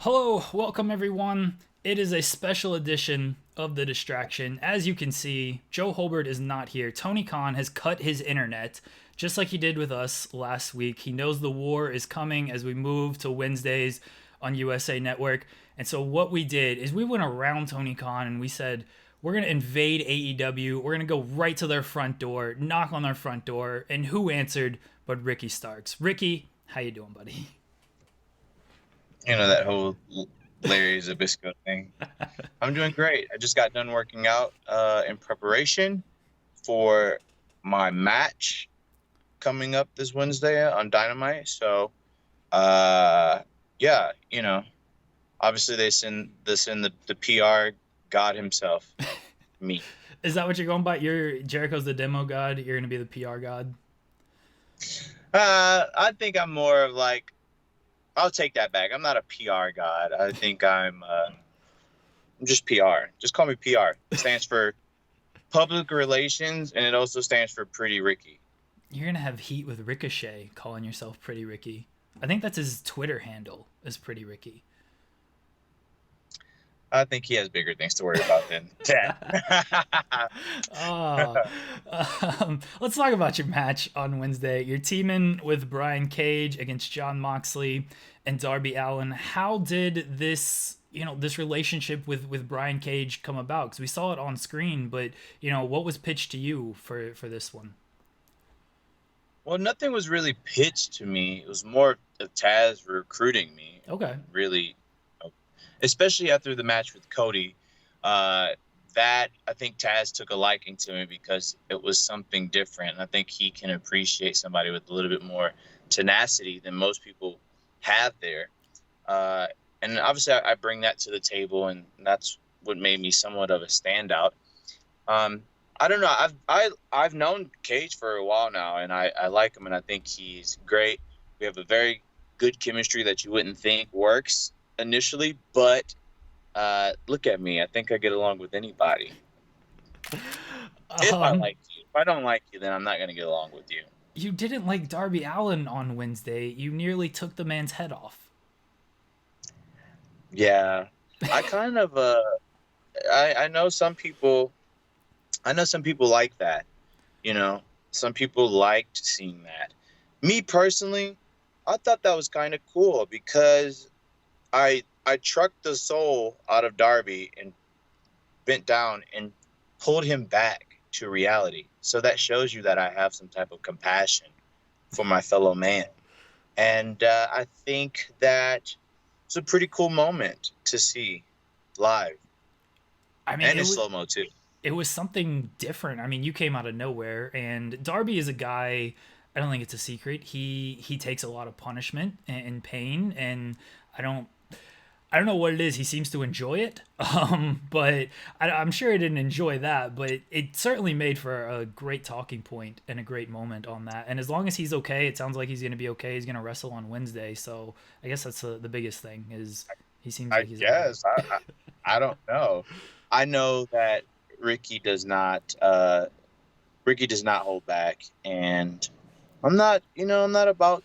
Hello, welcome everyone. It is a special edition of The Distraction. As you can see, Joe Holbert is not here. Tony Khan has cut his internet, just like he did with us last week. He knows the war is coming as we move to Wednesdays on USA Network. And so what we did is we went around Tony Khan and we said, we're going to invade AEW. We're going to go right to their front door, knock on their front door. And who answered but Ricky Starks? Ricky, how you doing, buddy? That whole Larry Zabisco thing. I'm doing great. I just got done working out in preparation for my match coming up this Wednesday on Dynamite. So, yeah, obviously they send the PR god himself, me. Is that what you're going by? You're Jericho's the demo god. You're gonna be the PR god. I think I'm more of like, I'll take that back. I'm not a PR god. I think I'm just PR. Just call me PR. It stands for public relations, and it also stands for Pretty Ricky. You're gonna have heat with Ricochet calling yourself Pretty Ricky. I think that's his Twitter handle is Pretty Ricky. I think he has bigger things to worry about than that. Let's talk about your match on Wednesday. You're teaming with Brian Cage against Jon Moxley and Darby Allin. How did this relationship with Brian Cage come about? Because we saw it on screen, but what was pitched to you for this one? Well, nothing was really pitched to me. It was more of Taz recruiting me. Okay. Really, especially after the match with Cody, that I think Taz took a liking to me because it was something different. And I think he can appreciate somebody with a little bit more tenacity than most people have there. And obviously I bring that to the table, and that's what made me somewhat of a standout. I don't know. I've known Cage for a while now, and I like him, and I think he's great. We have a very good chemistry that you wouldn't think works initially, but look at me. I think I get along with anybody. If I like you. If I don't like you, then I'm not going to get along with you. You didn't like Darby Allin on Wednesday. You nearly took the man's head off. Yeah. I kind of I know some people like that. Some people liked seeing that. Me personally, I thought that was kind of cool because I trucked the soul out of Darby and bent down and pulled him back to reality. So that shows you that I have some type of compassion for my fellow man. And I think that it's a pretty cool moment to see live. I mean, and in slow-mo too. It was something different. I mean, you came out of nowhere, and Darby is a guy, I don't think it's a secret. He takes a lot of punishment and pain, and I don't know what it is. He seems to enjoy it, but I'm sure he didn't enjoy that. But it certainly made for a great talking point and a great moment on that. And as long as he's okay, it sounds like he's going to be okay. He's going to wrestle on Wednesday, so I guess that's the biggest thing. Is he seems like he's guess okay. I don't know. I know that Ricky does not hold back, and I'm not about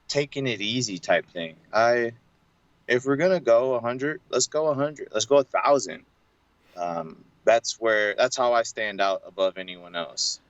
taking it easy type thing. If we're gonna go 100, let's go 100. Let's go 1,000. That's how I stand out above anyone else.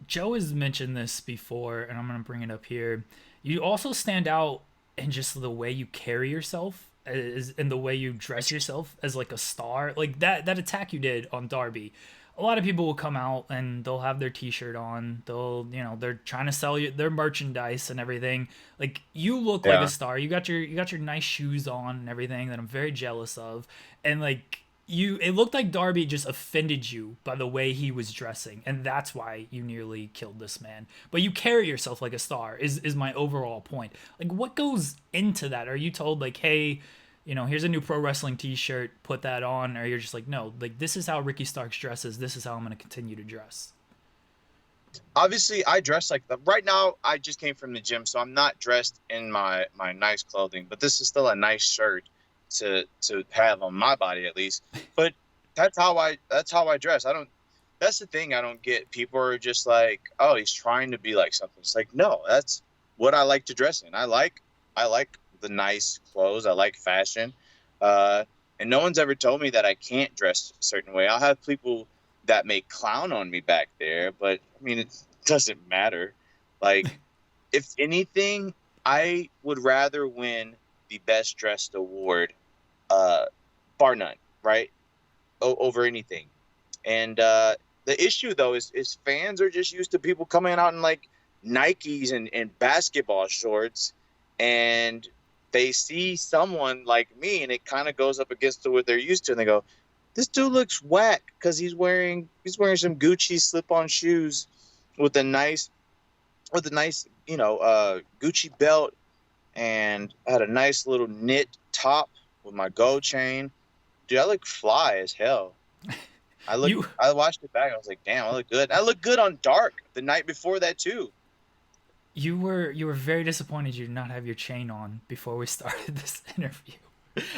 Joe has mentioned this before, and I'm gonna bring it up here. You also stand out in just the way you carry yourself, in the way you dress yourself as like a star. Like that attack you did on Darby. A lot of people will come out and they'll have their t-shirt on. They're trying to sell you their merchandise and everything. Like you look like a star. You got your nice shoes on and everything that I'm very jealous of. And like it looked like Darby just offended you by the way he was dressing, and that's why you nearly killed this man. But you carry yourself like a star is my overall point. Like what goes into that? Are you told like, hey, here's a new pro wrestling t-shirt, put that on, or you're just like, no, like this is how Ricky Starks dresses, this is how I'm going to continue to dress? Obviously I dress like that. Right now I just came from the gym, so I'm not dressed in my nice clothing, but this is still a nice shirt to have on my body at least. But that's how I dress. That's the thing I don't get. People are just like, oh, he's trying to be like something. It's like, no, that's what I like to dress in. I like the nice clothes. I like fashion. And no one's ever told me that I can't dress a certain way. I'll have people that may clown on me back there, but I mean, it doesn't matter. Like, if anything, I would rather win the best dressed award, bar none, right? Over anything. And the issue though is fans are just used to people coming out in like Nikes and basketball shorts, and they see someone like me, and it kind of goes up against what they're used to, and they go, "This dude looks whack because he's wearing some Gucci slip-on shoes with a nice Gucci belt, and I had a nice little knit top with my gold chain. Dude, I look fly as hell." I watched it back. I was like, "Damn, I look good." I look good on Dark the night before that too. You were very disappointed you did not have your chain on before we started this interview,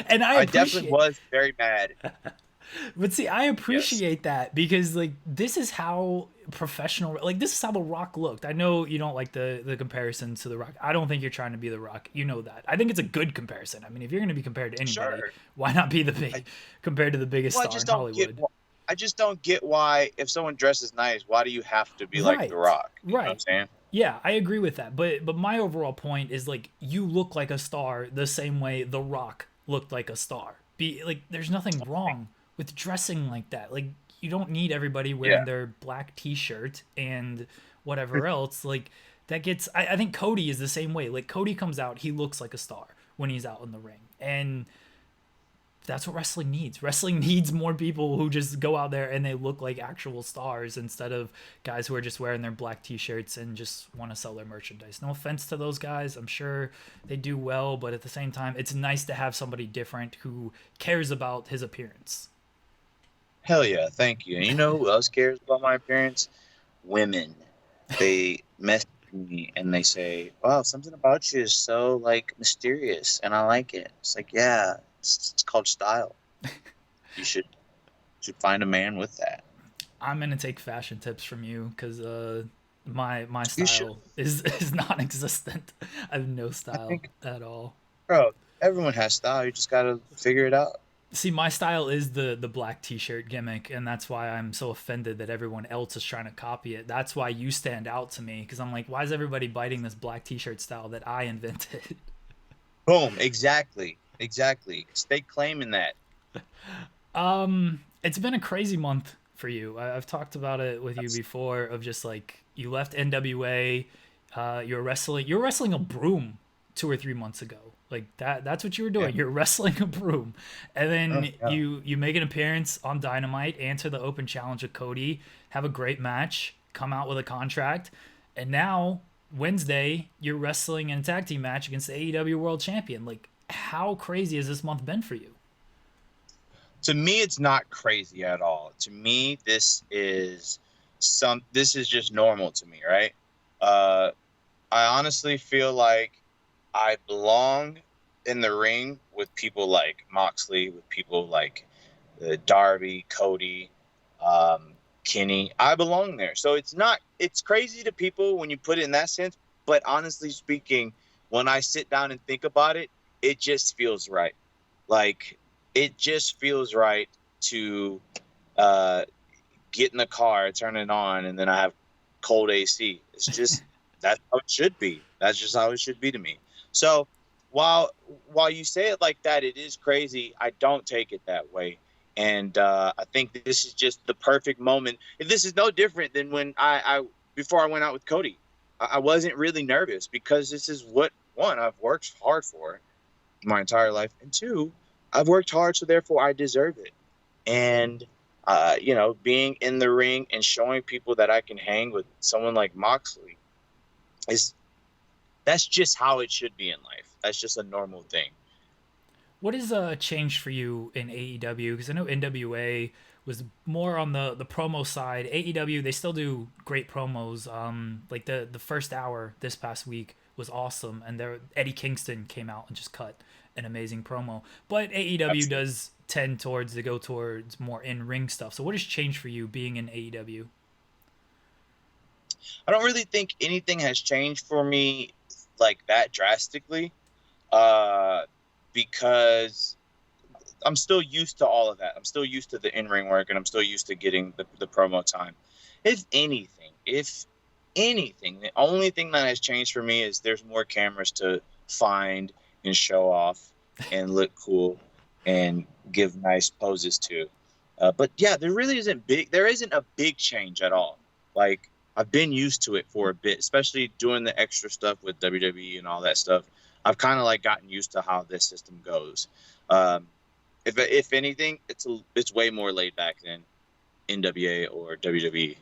and I definitely was very mad. But see, I appreciate that because like this is how professional, like this is how The Rock looked. I know you don't like the comparisons to The Rock. I don't think you're trying to be The Rock. You know that. I think it's a good comparison. I mean, if you're going to be compared to anybody, why not be compared to the biggest star in Hollywood? I just don't get why, if someone dresses nice, why do you have to be like The Rock? You know what I'm saying? Yeah, I agree with that. But my overall point is like you look like a star the same way The Rock looked like a star. There's nothing wrong with dressing like that. Like you don't need everybody wearing their black t-shirt and whatever else. Like that gets I think Cody is the same way. Like Cody comes out, he looks like a star when he's out in the ring. And that's what wrestling needs. Wrestling needs more people who just go out there and they look like actual stars instead of guys who are just wearing their black t-shirts and just want to sell their merchandise. No offense to those guys. I'm sure they do well, but at the same time, it's nice to have somebody different who cares about his appearance. Hell yeah, thank you. And you know who else cares about my appearance? Women. They message me and they say, "Wow, something about you is so like mysterious, and I like it." It's like, yeah, it's called style. You should find a man with that. I'm gonna take fashion tips from you because my style is non-existent. I have no style at all. Bro, everyone has style. You just gotta figure it out. See, my style is the black t-shirt gimmick, and that's why I'm so offended that everyone else is trying to copy it. That's why you stand out to me, because I'm like, why is everybody biting this black t-shirt style that I invented? Boom, exactly. Stay claiming that. It's been a crazy month for you. I've talked about it with you before, of just like you left NWA, you're wrestling a broom 2 or 3 months ago. Like that's what you were doing. Yeah. You're wrestling a broom. And then you make an appearance on Dynamite, answer the open challenge of Cody, have a great match, come out with a contract, and now Wednesday you're wrestling in a tag team match against the AEW World Champion. Like, how crazy has this month been for you? To me, it's not crazy at all. To me, this is just normal to me, right? I honestly feel like I belong in the ring with people like Moxley, with people like Darby, Cody, Kenny. I belong there. So it's crazy to people when you put it in that sense. But honestly speaking, when I sit down and think about it, it just feels right. Like, it just feels right to get in the car, turn it on, and then I have cold AC. It's just, that's how it should be. That's just how it should be to me. So while you say it like that, it is crazy. I don't take it that way. And I think this is just the perfect moment. This is no different than when before I went out with Cody. I wasn't really nervous because this is what, one, I've worked hard for my entire life. And two, I've worked hard, so therefore I deserve it. And, being in the ring and showing people that I can hang with someone like Moxley that's just how it should be in life. That's just a normal thing. What has changed for you in AEW? Because I know NWA was more on the promo side. AEW, they still do great promos. Like the first hour this past week was awesome, and Eddie Kingston came out and just cut an amazing promo. But AEW does tend to go towards more in-ring stuff. So what has changed for you being in AEW? I don't really think anything has changed for me like that drastically, because I'm still used to all of that. I'm still used to the in-ring work, and I'm still used to getting the promo time. If anything, the only thing that has changed for me is there's more cameras to find and show off and look cool and give nice poses to. But yeah, there isn't a big change at all. Like, I've been used to it for a bit, especially doing the extra stuff with WWE and all that stuff. I've kind of like gotten used to how this system goes. If anything, it's way more laid back than NWA or WWE.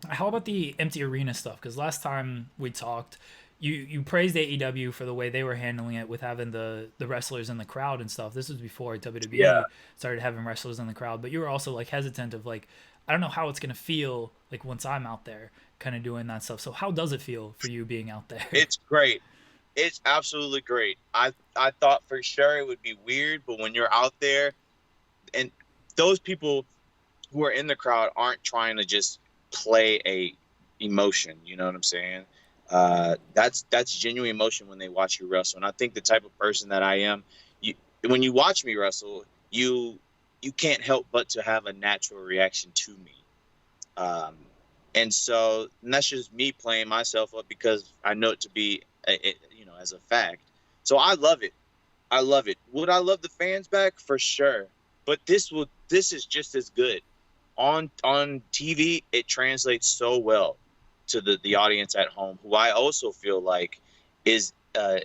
How about the empty arena stuff? Because last time we talked, you praised AEW for the way they were handling it with having the wrestlers in the crowd and stuff. This was before WWE started having wrestlers in the crowd, but you were also like hesitant of like, I don't know how it's gonna feel like once I'm out there, kind of doing that stuff. So how does it feel for you being out there? It's great. It's absolutely great. I thought for sure it would be weird, but when you're out there, and those people who are in the crowd aren't trying to just play a emotion, you know what I'm saying? That's genuine emotion when they watch you wrestle. And I think the type of person that I am, when you watch me wrestle, you can't help but to have a natural reaction to me. And that's just me playing myself up because I know it to be, as a fact. So I love it. I love it. Would I love the fans back? For sure. But this is just as good. On TV, it translates so well to the audience at home, who I also feel like is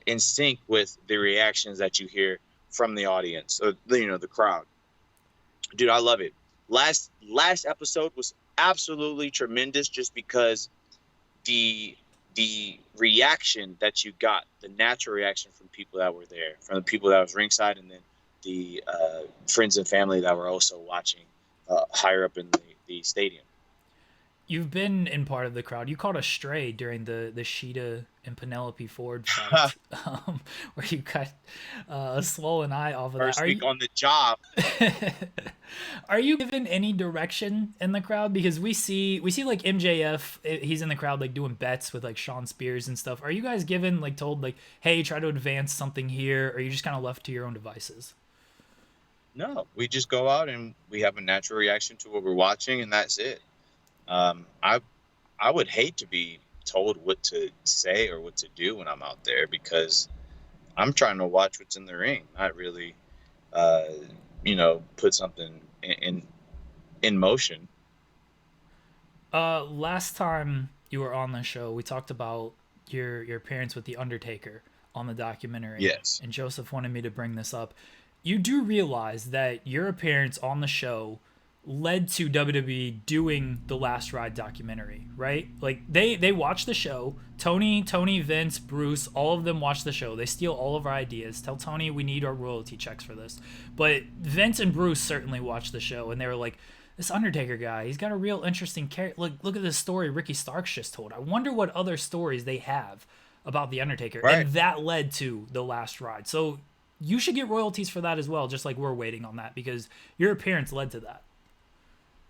in sync with the reactions that you hear from the audience, or the crowd. Dude, I love it. Last episode was absolutely tremendous, just because the reaction that you got, the natural reaction from people that were there, from the people that was ringside, and then the friends and family that were also watching higher up in the stadium. You've been in part of the crowd. You caught a stray during the Sheeta and Penelope Ford fight, where you got a swollen eye off of First that. week on the job. Are you given any direction in the crowd? Because we see like MJF, he's in the crowd like doing bets with like Sean Spears and stuff. Are you guys given like told like, hey, try to advance something here, or are you just kind of left to your own devices? No, we just go out and we have a natural reaction to what we're watching, and that's it. I would hate to be told what to say or what to do when I'm out there, because I'm trying to watch what's in the ring, not really, put something in motion. Last time you were on the show, we talked about your appearance with the Undertaker on the documentary. Yes. And Joseph wanted me to bring this up. You do realize that your appearance on the show led to WWE doing the Last Ride documentary, right? Like they watch the show. Tony, Vince, Bruce, all of them watch the show. They steal all of our ideas. Tell Tony we need our royalty checks for this. But Vince and Bruce certainly watched the show, and they were like, this Undertaker guy, he's got a real interesting character. Look at this story Ricky Starks just told. I wonder what other stories they have about the Undertaker. Right. And that led to the Last Ride. So you should get royalties for that as well, just like we're waiting on that, because your appearance led to that.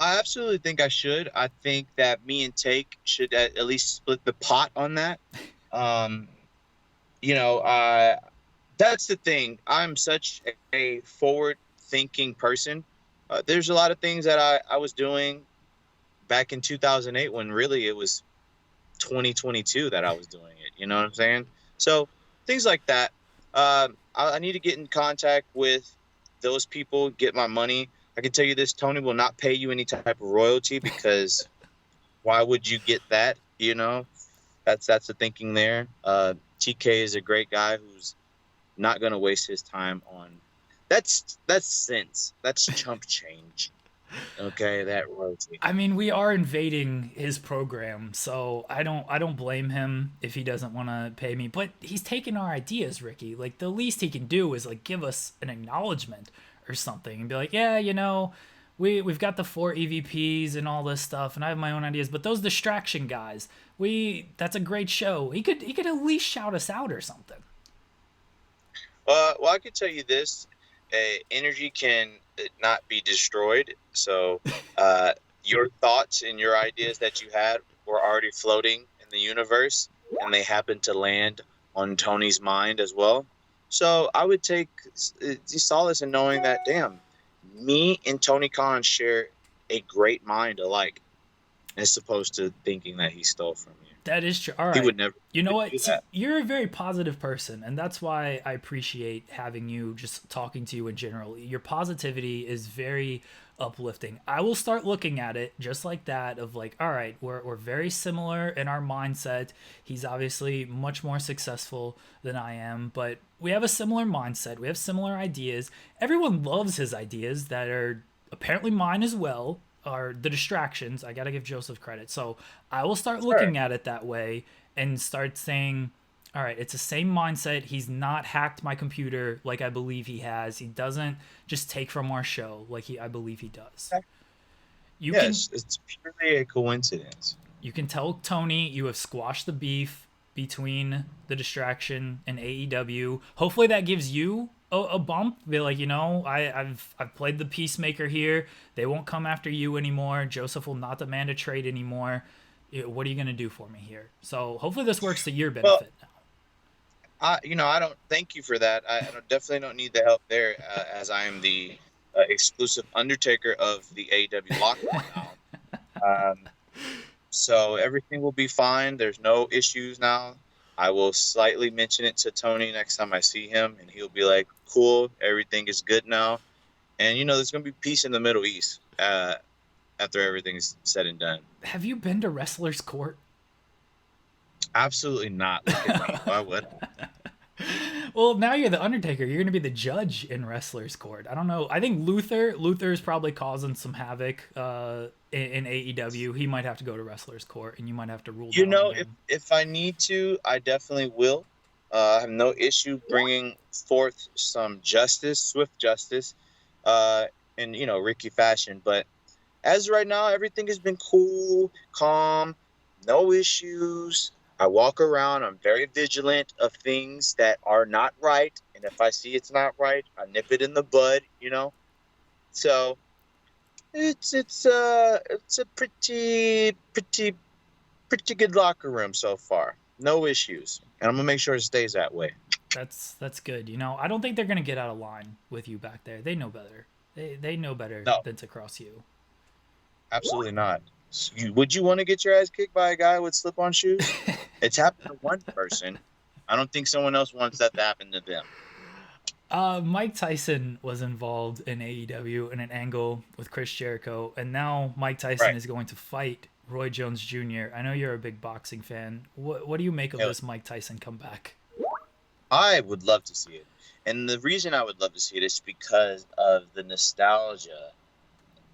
I absolutely think I should. I think that me and Take should at least split the pot on that. That's the thing. I'm such a forward-thinking person. There's a lot of things that I was doing back in 2008 when really it was 2022 that I was doing it. You know what I'm saying? So things like that. I need to get in contact with those people, get my money. I can tell you this, Tony will not pay you any type of royalty, because why would you get that? That's the thinking there. TK is a great guy who's not going to waste his time on that's sense. That's chump change. Okay, that royalty. I mean, we are invading his program, so I don't blame him if he doesn't want to pay me. But he's taking our ideas, Ricky. Like, the least he can do is like give us an acknowledgement or something and be like, yeah, we've got the 4 EVPs and all this stuff, and I have my own ideas, but those distraction guys, that's a great show. He could at least shout us out or something. Well, I could tell you this: energy can not be destroyed. So, your thoughts and your ideas that you had were already floating in the universe, and they happened to land on Tony's mind as well. So I would take solace in knowing that, damn, me and Tony Khan share a great mind alike, as opposed to thinking that he stole from you. That is true. All He right. would never You know do what? See, that. you're a very positive person, and that's why I appreciate having you, just talking to you in general. Your positivity is very uplifting. I will start looking at it just like that, of like, all right, we're very similar in our mindset. He's obviously much more successful than I am, but we have a similar mindset. We have similar ideas. Everyone loves his ideas that are apparently mine as well, are the distractions. I gotta give Joseph credit. So I will start Sure. looking at it that way and start saying, all right, it's the same mindset. He's not hacked my computer like I believe he has. He doesn't just take from our show like I believe he does. You can Yes, it's purely a coincidence. you can tell Tony you have squashed the beef between the distraction and AEW. Hopefully that gives you a bump. Be like, I've played the peacemaker here. They won't come after you anymore. Joseph will not demand a trade anymore. What are you gonna do for me here? So hopefully this works to your Well, benefit now. I don't thank you for that. Definitely don't need the help there, as I am the exclusive Undertaker of the AEW locker now. Um, so everything will be fine. There's no issues now. I will slightly mention it to Tony next time I see him, and he'll be like, "Cool, everything is good now." And there's gonna be peace in the Middle East after everything's said and done. Have you been to Wrestler's Court? Absolutely not. Look at me. Why would I? Well, now you're the Undertaker. You're gonna be the judge in Wrestler's Court. I don't know. I think Luther is probably causing some havoc in AEW. He might have to go to Wrestler's Court, and you might have to rule down on If him. I need to, I definitely will. I have no issue bringing forth some justice, swift justice, uh, in Ricky fashion. But as of right now, everything has been cool, calm, no issues. I walk around. I'm very vigilant of things that are not right, and if I see it's not right, I nip it in the bud. So it's a pretty good locker room so far. No issues, and I'm gonna make sure it stays that way. That's good. I don't think they're gonna get out of line with you back there. They know better. They know better No, than to cross you. absolutely not. Would you want to get your ass kicked by a guy with slip-on shoes? It's happened to one person. I don't think someone else wants that to happen to them. Mike Tyson was involved in AEW in an angle with Chris Jericho, and now Mike Tyson Right. is going to fight Roy Jones Jr. I know you're a big boxing fan. What do you make of Hell, this Mike Tyson comeback? I would love to see it. And the reason I would love to see it is because of the nostalgia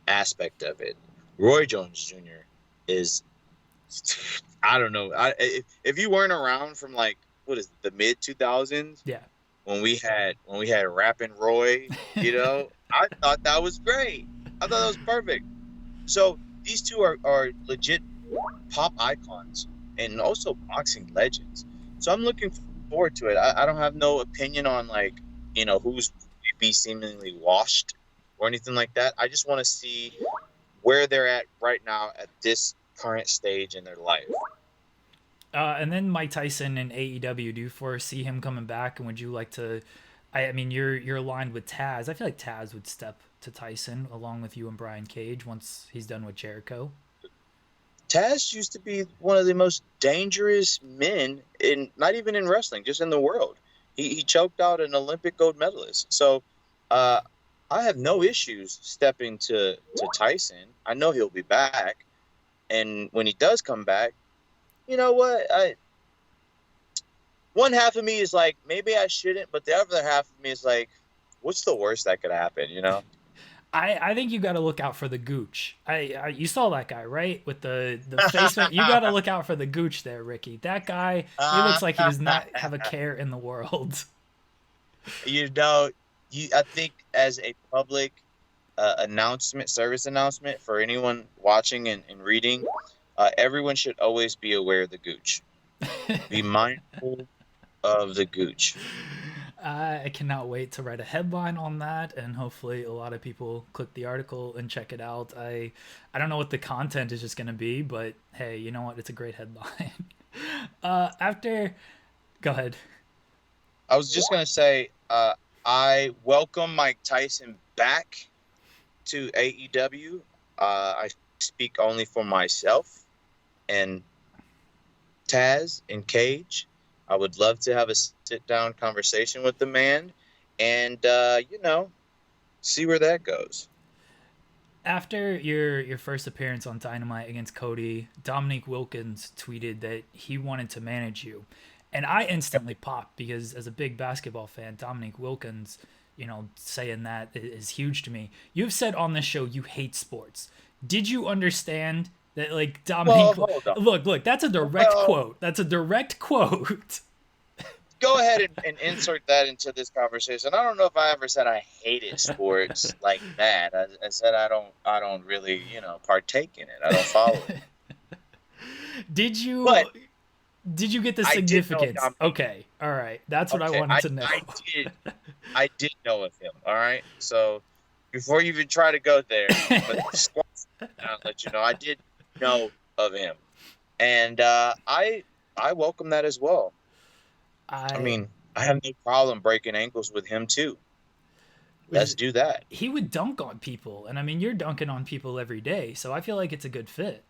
aspect of it. Roy Jones Jr. is, I don't know. If you weren't around from like, what is it, the mid 2000s, Yeah. when we had Rappin' Roy, I thought that was great. I thought that was perfect. So these two are legit pop icons and also boxing legends. So I'm looking forward to it. I don't have no opinion on like, who's be seemingly washed or anything like that. I just want to see where they're at right now at this current stage in their life. And then Mike Tyson in AEW. Do you foresee him coming back? And would you like to? I mean, you're aligned with Taz. I feel like Taz would step to Tyson along with you and Brian Cage once he's done with Jericho. Taz used to be one of the most dangerous men in not even in wrestling, just in the world. He choked out an Olympic gold medalist. So uh, I have no issues stepping to Tyson. I know he'll be back. And when he does come back, you know what? One half of me is like, maybe I shouldn't, but the other half of me is like, what's the worst that could happen? I think you got to look out for the gooch. You saw that guy right with the face. You got to look out for the gooch there, Ricky. That guy, he looks like he does not have a care in the world. you know, I think as a public service announcement for anyone watching and reading, everyone should always be aware of the gooch. Be mindful of the gooch. I cannot wait to write a headline on that, and hopefully a lot of people click the article and check it out. I don't know what the content is just going to be, but hey, you know what? It's a great headline. After, go ahead. I was just gonna say, I welcome Mike Tyson back to AEW. I speak only for myself and Taz and Cage. I would love to have a sit-down conversation with the man, and see where that goes. After your first appearance on Dynamite against Cody, Dominique Wilkins tweeted that he wanted to manage you. And I instantly popped because as a big basketball fan, Dominique Wilkins, saying that is huge to me. You've said on this show you hate sports. Did you understand that like Dominique Well, hold on. Look, that's a direct quote. That's a direct quote. Go ahead and insert that into this conversation. I don't know if I ever said I hated sports like that. I said I don't really, partake in it. I don't follow it. Did you But did you get the I did know significance? Dominique. Okay. All right. That's what I wanted to know. I did know of him. All right. So before you even try to go there, but I'll let you know I did know of him, and I welcome that as well. I mean, I have no problem breaking ankles with him too. Let's do that. He would dunk on people, and I mean, you're dunking on people every day, so I feel like it's a good fit.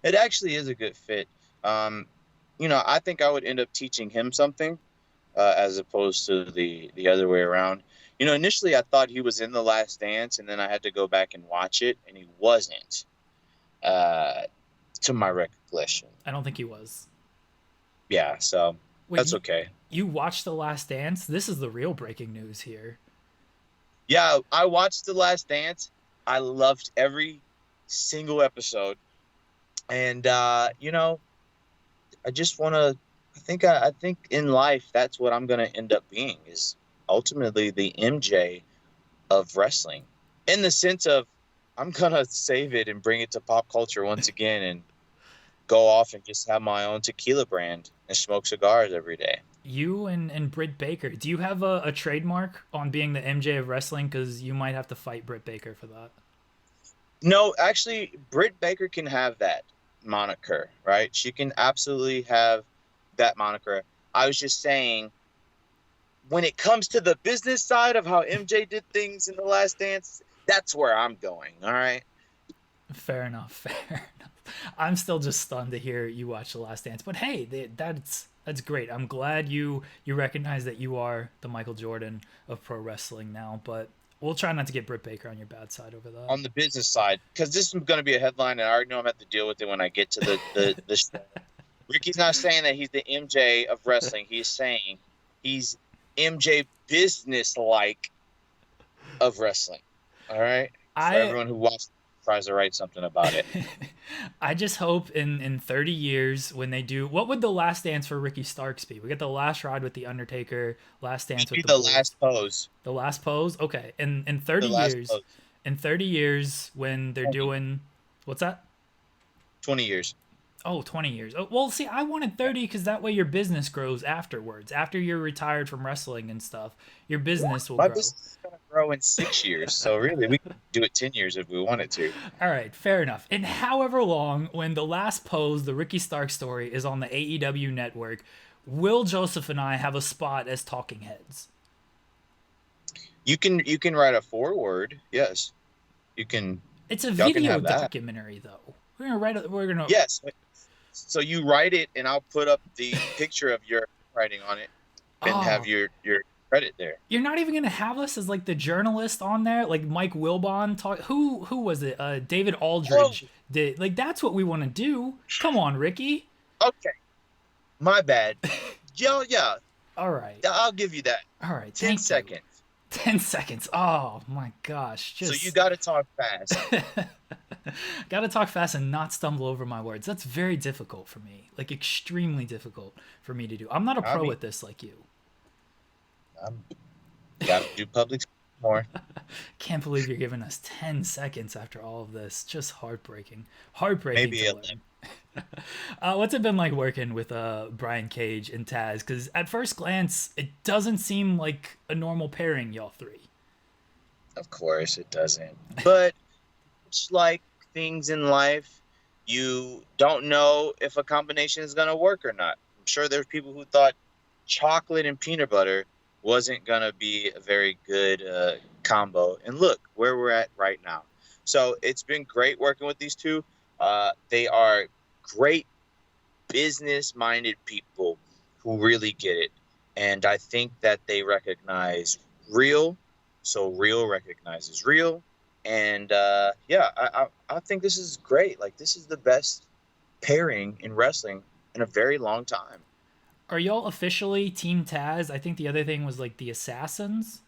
It actually is a good fit. I think I would end up teaching him something, as opposed to the other way around. Initially I thought he was in The Last Dance, and then I had to go back and watch it, and he wasn't, to my recollection. I don't think he was. Yeah, so that's okay. You watched The Last Dance? This is the real breaking news here. Yeah, I watched The Last Dance. I loved every single episode. And, I just want to, I think in life, that's what I'm going to end up being, is ultimately the MJ of wrestling, in the sense of I'm going to save it and bring it to pop culture once again and go off and just have my own tequila brand and smoke cigars every day. You and Britt Baker, do you have a trademark on being the MJ of wrestling? Because you might have to fight Britt Baker for that. No, actually, Britt Baker can have that moniker, right? She can absolutely have that moniker. I was just saying, when it comes to the business side of how MJ did things in The Last Dance, that's where I'm going, all right? Fair enough. I'm still just stunned to hear you watch The Last Dance. But hey, that's great. I'm glad you recognize that you are the Michael Jordan of pro wrestling now, but we'll try not to get Britt Baker on your bad side over that. On the business side, because this is going to be a headline, and I already know I'm going to have to deal with it when I get to the show. Ricky's not saying that he's the MJ of wrestling. He's saying he's MJ business-like of wrestling. All right? For everyone who tries to write something about it. I just hope in 30 years when they do, what would the last dance for Ricky Starks be? We got the last ride with the Undertaker, last dance with the last pose. The last pose? Okay. In 30 years, pose. In 30 years when they're doing, what's that? 20 years. Oh, 20 years. Oh, well, see, I wanted 30 because that way your business grows afterwards. After you're retired from wrestling and stuff, your business will grow. My business is going to grow in 6 years. So really, we can do it 10 years if we wanted to. All right, fair enough. And however long, when the last pose, the Ricky Starks story, is on the AEW network, will Joseph and I have a spot as talking heads? You can write a foreword. Yes, you can. It's a video documentary, though. We're gonna. Yes. So you write it, and I'll put up the picture of your writing on it, and have your credit there. You're not even gonna have us as like the journalist on there, like Mike Wilbon talk. Who was it? David Aldridge did. Like that's what we want to do. Come on, Ricky. Okay, my bad. Yeah. All right. I'll give you that. All right. 10 seconds. 10 seconds. Oh my gosh. So you got to talk fast. Got to talk fast and not stumble over my words. That's very difficult for me. Like extremely difficult for me to do. I'm not a pro at this like you. Got to do public more. Can't believe you're giving us 10 seconds after all of this. Just heartbreaking. Heartbreaking. Maybe 11. What's it been like working with Brian Cage and Taz? Because at first glance, it doesn't seem like a normal pairing, y'all three. Of course it doesn't. But it's like things in life, you don't know if a combination is going to work or not. I'm sure there's people who thought chocolate and peanut butter wasn't gonna be a very good combo. And look where we're at right now. So it's been great working with these two. They are great business-minded people who really get it, and I think that they recognize real, so real recognizes real, and I think this is great. Like, this is the best pairing in wrestling in a very long time. Are y'all officially Team Taz? I think the other thing was like the Assassins.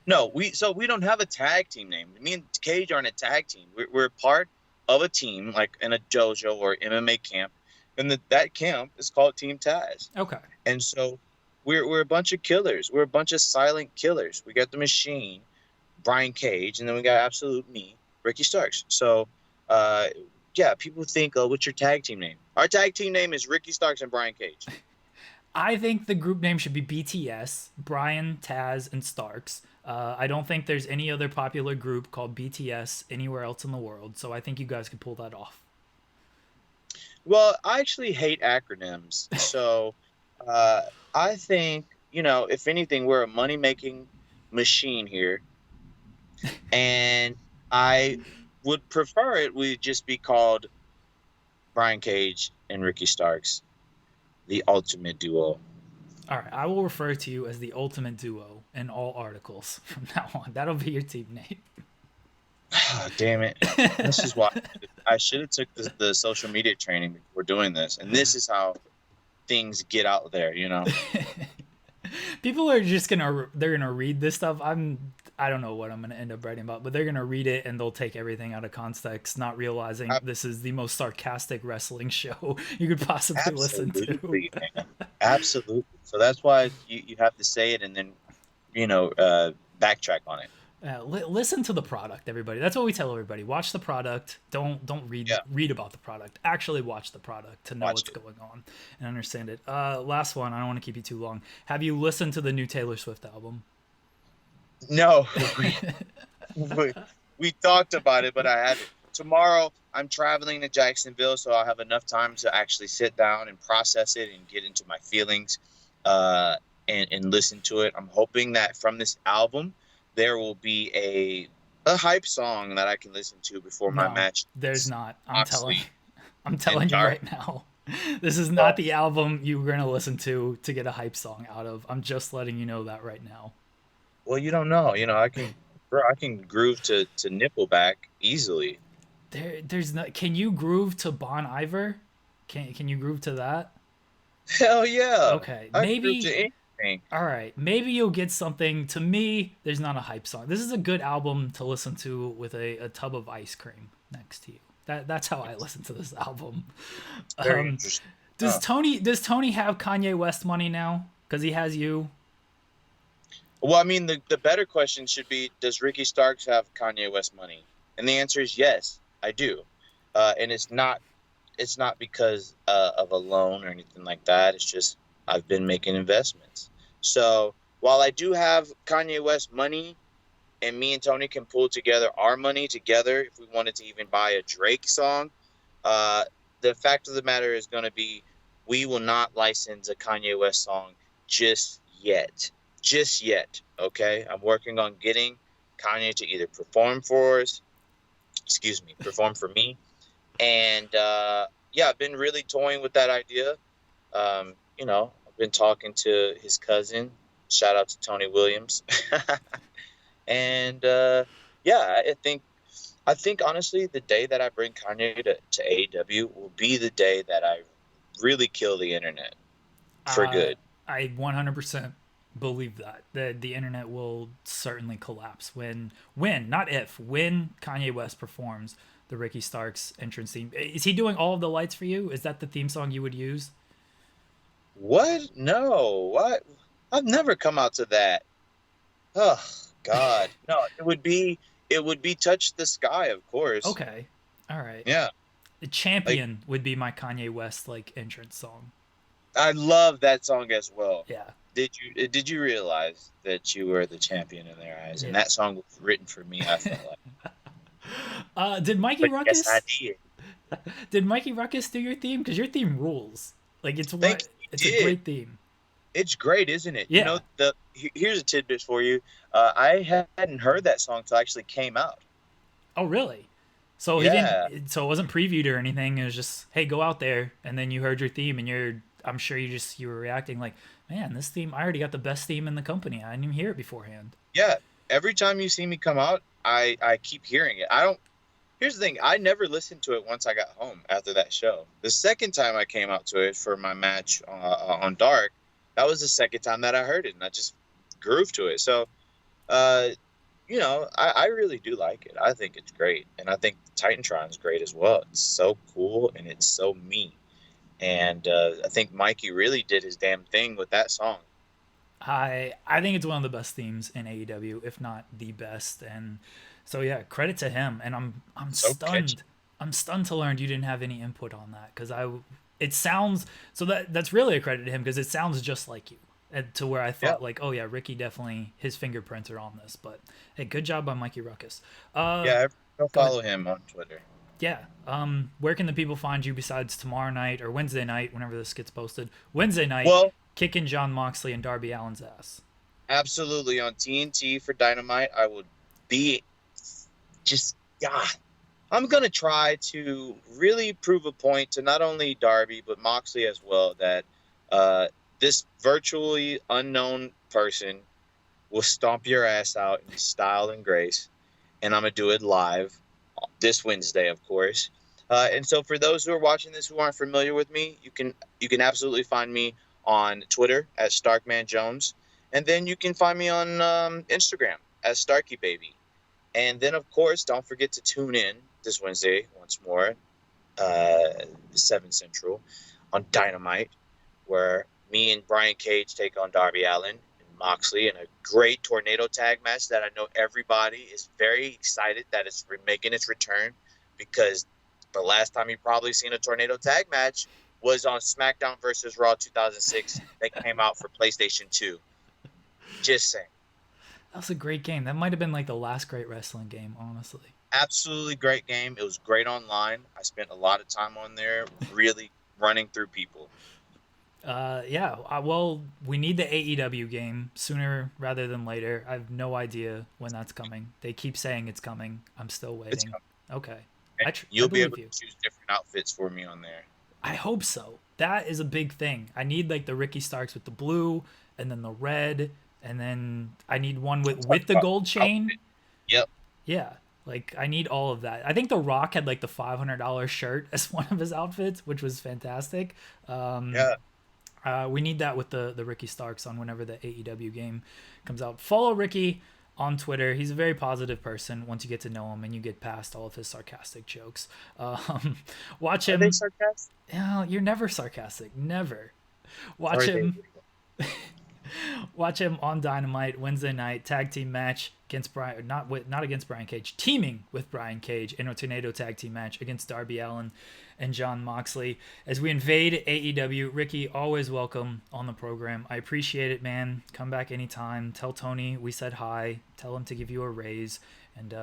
No, we don't have a tag team name. Me and Cage aren't a tag team. We're part of a team, like in a dojo or MMA camp, and that camp is called Team Taz. Okay. And so we're a bunch of killers. We're a bunch of silent killers. We got the Machine, Brian Cage, and then we got Absolute Me, Ricky Starks. So, yeah, people think, oh, what's your tag team name? Our tag team name is Ricky Starks and Brian Cage. I think the group name should be BTS, Brian, Taz, and Starks. I don't think there's any other popular group called BTS anywhere else in the world, so I think you guys could pull that off. Well, I actually hate acronyms. So I think, if anything, we're a money-making machine here. And I would prefer it would just be called Brian Cage and Ricky Starks, the ultimate duo. All right, I will refer to you as the ultimate duo in all articles from now on. That'll be your team name. Oh, damn it. This is why I should have took the social media training before doing this. And this is how things get out there, People are just they're gonna read this stuff. I don't know what I'm gonna end up writing about, but they're gonna read it and they'll take everything out of context, not realizing this is the most sarcastic wrestling show you could possibly listen to. Man. Absolutely. So that's why you have to say it and then backtrack on it. Listen to the product, everybody. That's what we tell everybody. Watch the product. Don't read about the product. Actually watch the product to know what's going on and understand it. Last one. I don't want to keep you too long. Have you listened to the new Taylor Swift album? No. we talked about it, but I haven't. Tomorrow I'm traveling to Jacksonville, so I'll have enough time to actually sit down and process it and get into my feelings and listen to it. I'm hoping that from this album there will be a hype song that I can listen to before my match. There's not. I'm telling you right now. This is not the album you're going to listen to get a hype song out of. I'm just letting you know that right now. Well, you don't know. I can groove to Nickelback easily. There's not. Can you groove to Bon Iver? Can you groove to that? Hell yeah. Okay, maybe. All right, maybe you'll get something. To me, there's not a hype song. This is a good album to listen to with a tub of ice cream next to you. That's how I listen to this album. Very interesting. Does Tony have Kanye West money now? Because he has you. Well, I mean, the better question should be, does Ricky Starks have Kanye West money? And the answer is yes, I do. And it's not because of a loan or anything like that. It's just I've been making investments. So while I do have Kanye West money, and me and Tony can pull together our money together if we wanted to even buy a Drake song, the fact of the matter is going to be we will not license a Kanye West song just yet. Just yet, okay? I'm working on getting Kanye to either perform for me. And, I've been really toying with that idea. I've been talking to his cousin. Shout out to Tony Williams. And, I think honestly, the day that I bring Kanye to AEW will be the day that I really kill the internet for good. I 100% believe that the internet will certainly collapse when Kanye West performs the Ricky Starks entrance theme. Is he doing all of the lights for you? Is that the theme song you would use? What? No. What? I've never come out to that. Oh God. No, it would be Touch the Sky, of course. Okay. All right. Yeah. The Champion would be my Kanye West entrance song. I love that song as well. Yeah. Did you realize that you were the champion in their eyes? Yeah. And that song was written for me, I felt like. Did Mikey Ruckus? Yes, I did. Did Mikey Ruckus do your theme? Because your theme rules. It's Thank It's a did. great theme. It's great, isn't it? You Yeah. know, here's a tidbit for you. I hadn't heard that song till it actually came out. Oh, really? So he Yeah, didn't. So it wasn't previewed or anything. It was just, hey, go out there, and then you heard your theme, and you're. I'm sure you were reacting like, man, this theme. I already got the best theme in the company. I didn't even hear it beforehand. yeah. Every time you see me come out, I keep hearing it. I don't. Here's the thing. I never listened to it once I got home after that show. The second time I came out to it for my match on Dark, that was the second time that I heard it, and I just grooved to it. So, uh, I really do like it. I think it's great, and I think Titantron's great as well. It's so cool and it's so me. And I think Mikey really did his damn thing with that song. I think it's one of the best themes in AEW, if not the best. And so yeah, credit to him. And I'm So catchy. stunned. I'm stunned to learn you didn't have any input on that because it sounds so that's really a credit to him because it sounds just like you. And to where I Yeah, thought like, oh yeah, Ricky definitely his fingerprints are on this. But hey, good job by Mikey Ruckus. yeah. Go Go ahead. follow him on Twitter. Yeah. Where can the people find you besides tomorrow night or Wednesday night, whenever this gets posted? Wednesday night, Well, kicking Jon Moxley and Darby Allin's ass. absolutely on TNT for Dynamite. I would be just yeah. I'm gonna try to really prove a point to not only Darby but Moxley as well that uh, this virtually unknown person will stomp your ass out in style and grace, and I'm gonna do it live this Wednesday, of course. And so, for those who are watching this who aren't familiar with me, you can absolutely find me on Twitter at Starkman Jones, and then you can find me on Instagram as Starky Baby. And then, of course, don't forget to tune in this Wednesday once more, 7 Central, on Dynamite, where me and Brian Cage take on Darby Allin and Moxley in a great tornado tag match that I know everybody is very excited that it's making its return because the last time you probably seen a tornado tag match was on SmackDown versus Raw 2006 that came out for PlayStation 2. Just saying. That was a great game. That might have been like the last great wrestling game, honestly. Absolutely great game. It was great online. I spent a lot of time on there really running through people. Yeah. Well, we need the AEW game sooner rather than later. I have no idea when that's coming. They keep saying it's coming. I'm still It's waiting. coming. Okay. And I you'll be believe able to you. choose different outfits for me on there. I hope so. That is a big thing. I need like the Ricky Starks with the blue and then the red and then I need one with the gold chain. Outfit. Yep. Yeah. Like I need all of that. I think The Rock had like the $500 shirt as one of his outfits, which was fantastic. Yeah. We need that with the Ricky Starks on whenever the AEW game comes out. Follow Ricky on Twitter. He's a very positive person once you get to know him and you get past all of his sarcastic jokes. Watch Are they him. sarcastic? You're never sarcastic. Never. Watch Or are they him. Watch him on Dynamite Wednesday night tag team match against Brian, not against Brian Cage, teaming with Brian Cage in a tornado tag team match against Darby Allin and Jon Moxley as we invade AEW. Ricky, always welcome on the program. I appreciate it, man. Come back anytime. Tell Tony we said hi. Tell him to give you a raise, and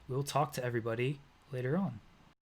we'll talk to everybody later on.